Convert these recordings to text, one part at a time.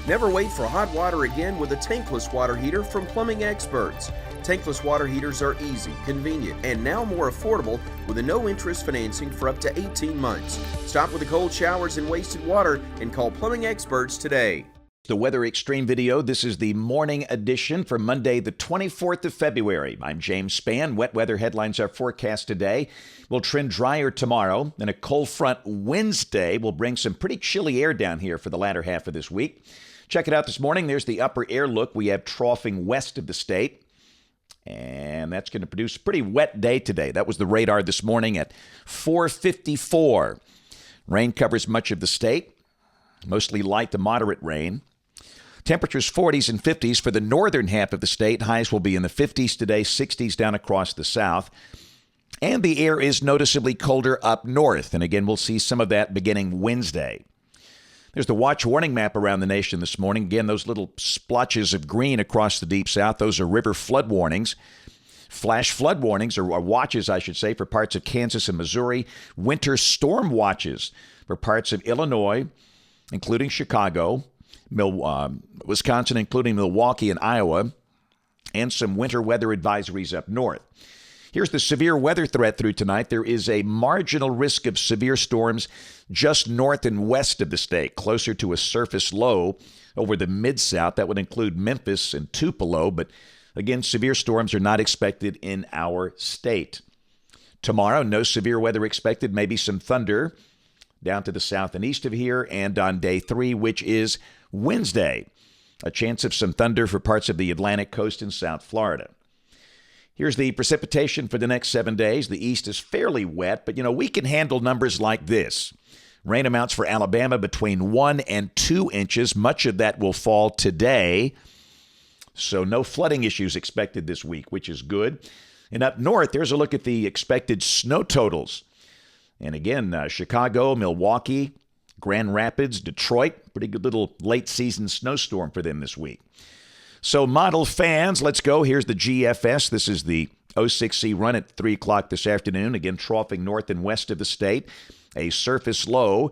Never wait for hot water again with a tankless water heater from Plumbing Experts. Tankless water heaters are easy, convenient, and now more affordable with a no-interest financing for up to 18 months. Stop with the cold showers and wasted water and call Plumbing Experts today. The Weather Xtreme video. This is the morning edition for Monday, the 24th of February. I'm James Spann. Wet weather headlines are forecast today. We'll trend drier tomorrow, and a cold front Wednesday will bring some pretty chilly air down here for the latter half of this week. Check it out this morning. There's the upper air look. We have troughing west of the state, and that's going to produce a pretty wet day today. That was the radar this morning at 4:54. Rain covers much of the state, mostly light to moderate rain. Temperatures 40s and 50s for the northern half of the state. Highs will be in the 50s today, 60s down across the south. And the air is noticeably colder up north. And again, we'll see some of that beginning Wednesday. There's the watch warning map around the nation this morning. Again, those little splotches of green across the deep south, those are river flood warnings. Flash flood warnings, or watches, I should say, for parts of Kansas and Missouri. Winter storm watches for parts of Illinois, including Chicago, Wisconsin, including Milwaukee and Iowa, and some winter weather advisories up north. Here's the severe weather threat through tonight. There is a marginal risk of severe storms just north and west of the state, closer to a surface low over the mid-south. That would include Memphis and Tupelo, but again, severe storms are not expected in our state. Tomorrow, no severe weather expected, maybe some thunder down to the south and east of here, and on day 3, which is Wednesday, a chance of some thunder for parts of the Atlantic coast and South Florida. Here's the precipitation for the next 7 days. The east is fairly wet, but, we can handle numbers like this. Rain amounts for Alabama between 1 and 2 inches. Much of that will fall today, so no flooding issues expected this week, which is good. And up north, there's a look at the expected snow totals. And again, Chicago, Milwaukee, Grand Rapids, Detroit, pretty good little late-season snowstorm for them this week. So model fans, let's go. Here's the GFS. This is the 06C run at 3 o'clock this afternoon. Again, troughing north and west of the state. A surface low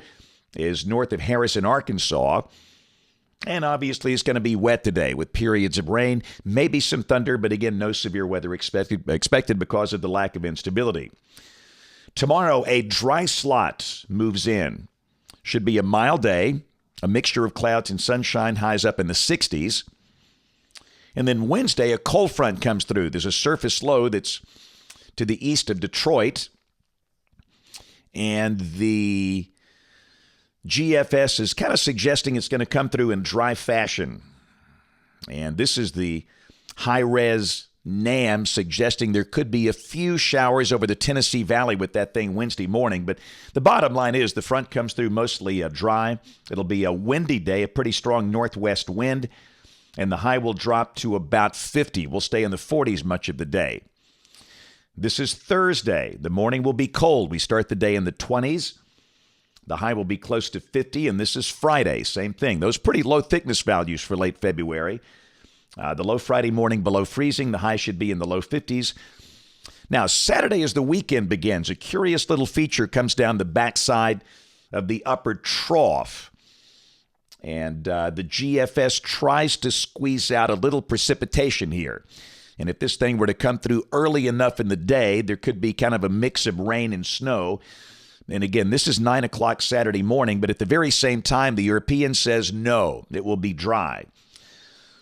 is north of Harrison, Arkansas. And obviously it's going to be wet today with periods of rain, maybe some thunder, but again, no severe weather expected because of the lack of instability. Tomorrow, a dry slot moves in. Should be a mild day, a mixture of clouds and sunshine, highs up in the 60s. And then Wednesday, a cold front comes through. There's a surface low that's to the east of Detroit. And the GFS is kind of suggesting it's going to come through in dry fashion. And this is the high-res NAM suggesting there could be a few showers over the Tennessee Valley with that thing Wednesday morning. But the bottom line is the front comes through mostly dry. It'll be a windy day, a pretty strong northwest wind. And the high will drop to about 50. We'll stay in the 40s much of the day. This is Thursday. The morning will be cold. We start the day in the 20s. The high will be close to 50, and this is Friday. Same thing. Those pretty low thickness values for late February. The low Friday morning below freezing. The high should be in the low 50s. Now, Saturday as the weekend begins, a curious little feature comes down the backside of the upper trough. And the GFS tries to squeeze out a little precipitation here. And if this thing were to come through early enough in the day, there could be kind of a mix of rain and snow. And again, this is 9 o'clock Saturday morning, but at the very same time, the European says no, it will be dry.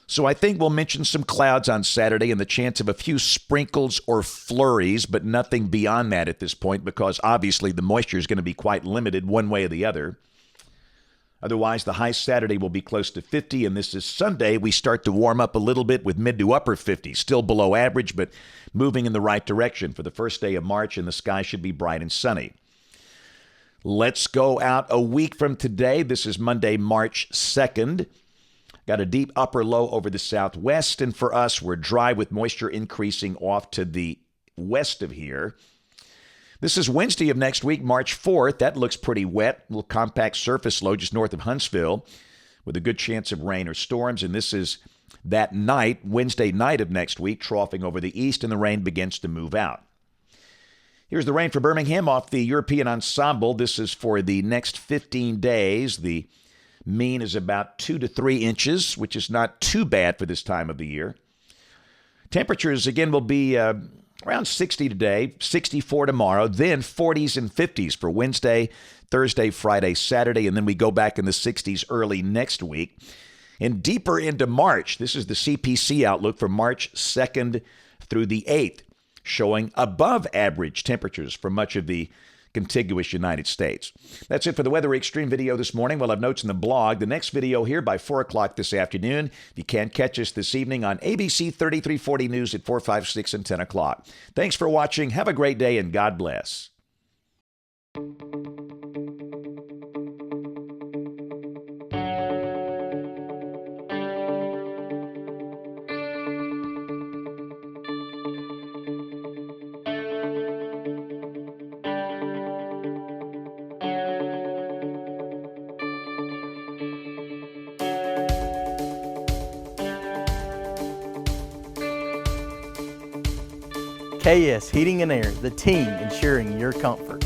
So I think we'll mention some clouds on Saturday and the chance of a few sprinkles or flurries, but nothing beyond that at this point because obviously the moisture is going to be quite limited one way or the other. Otherwise, the high Saturday will be close to 50, and this is Sunday. We start to warm up a little bit with mid to upper 50s, still below average, but moving in the right direction for the first day of March, and the sky should be bright and sunny. Let's go out a week from today. This is Monday, March 2nd. Got a deep upper low over the southwest, and for us, we're dry with moisture increasing off to the west of here. This is Wednesday of next week, March 4th. That looks pretty wet. A little compact surface low just north of Huntsville with a good chance of rain or storms. And this is that night, Wednesday night of next week, troughing over the east, and the rain begins to move out. Here's the rain for Birmingham off the European ensemble. This is for the next 15 days. The Mean is about 2 to 3 inches, which is not too bad for this time of the year. Temperatures, again, will be around 60 today, 64 tomorrow, then 40s and 50s for Wednesday, Thursday, Friday, Saturday, and then we go back in the 60s early next week. And deeper into March, this is the CPC outlook for March 2nd through the 8th, showing above average temperatures for much of the contiguous United States. That's it for the Weather Xtreme video this morning. We'll have notes in the blog. The next video here by 4 o'clock this afternoon. If you can't catch us this evening on ABC 3340 News at 4, 5, 6, and 10 o'clock. Thanks for watching. Have a great day, and God bless. KS Heating and Air, the team ensuring your comfort.